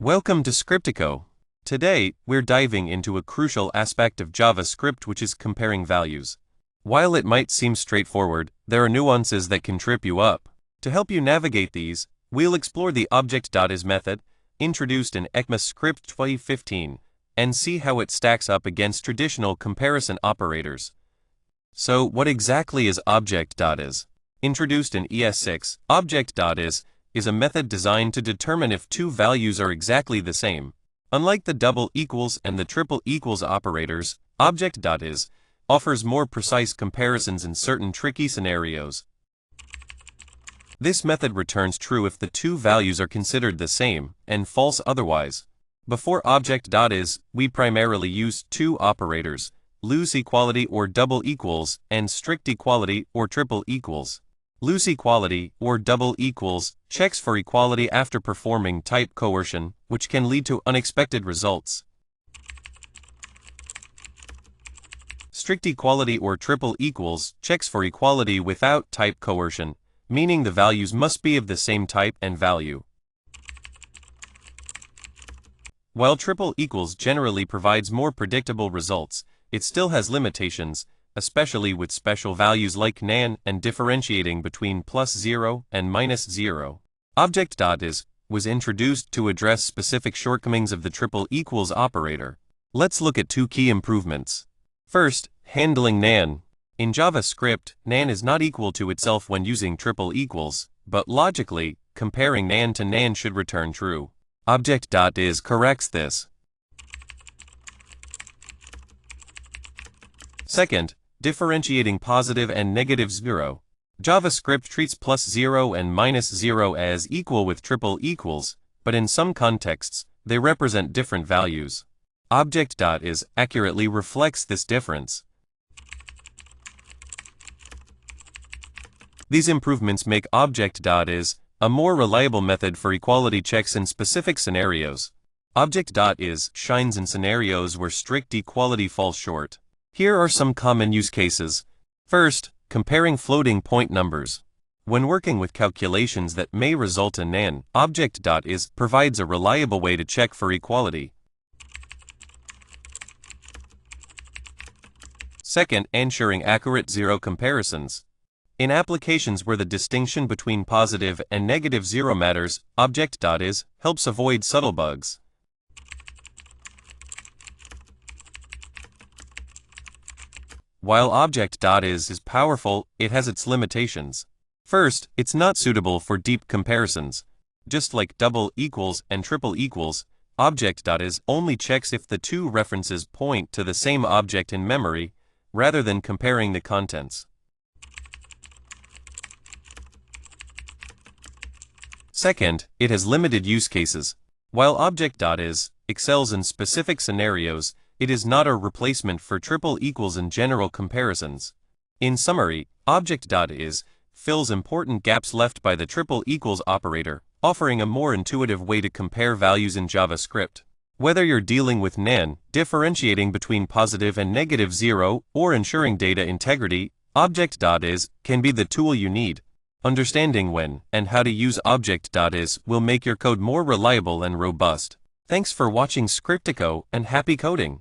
Welcome to Scriptico. Today, we're diving into a crucial aspect of JavaScript, which is comparing values. While it might seem straightforward, there are nuances that can trip you up. To help you navigate these, we'll explore the Object.is method, introduced in ECMAScript 2015, and see how it stacks up against traditional comparison operators. So, what exactly is Object.is? Introduced in ES6, Object.is is a method designed to determine if two values are exactly the same. Unlike the double equals and the triple equals operators, Object.is offers more precise comparisons in certain tricky scenarios. This method returns true if the two values are considered the same, and false otherwise. Before Object.is, we primarily used two operators, loose equality or double equals, and strict equality or triple equals. Loose equality, or double equals, checks for equality after performing type coercion, which can lead to unexpected results. Strict equality or triple equals checks for equality without type coercion, meaning the values must be of the same type and value. While triple equals generally provides more predictable results, it still has limitations, especially with special values like nan and differentiating between +0 and -0. Object.is was introduced to address specific shortcomings of the triple equals operator. Let's look at two key improvements. First, handling nan. In JavaScript, nan is not equal to itself when using triple equals, but logically, comparing nan to nan should return true. Object.is corrects this. Second, differentiating positive and negative 0. JavaScript treats +0 and -0 as equal with triple equals, but in some contexts, they represent different values. Object.is accurately reflects this difference. These improvements make Object.is a more reliable method for equality checks in specific scenarios. Object.is shines in scenarios where strict equality falls short. Here are some common use cases. First, comparing floating point numbers. When working with calculations that may result in nan, Object.is provides a reliable way to check for equality. Second, ensuring accurate zero comparisons. In applications where the distinction between positive and negative 0 matters, Object.is helps avoid subtle bugs. While Object.is is powerful, it has its limitations. First, it's not suitable for deep comparisons. Just like double equals and triple equals, Object.is only checks if the two references point to the same object in memory, rather than comparing the contents. Second, it has limited use cases. While Object.is excels in specific scenarios, it is not a replacement for triple equals in general comparisons. In summary, Object.is fills important gaps left by the triple equals operator, offering a more intuitive way to compare values in JavaScript. Whether you're dealing with nan, differentiating between positive and negative 0, or ensuring data integrity, Object.is can be the tool you need. Understanding when and how to use Object.is will make your code more reliable and robust. Thanks for watching Scriptico, and happy coding!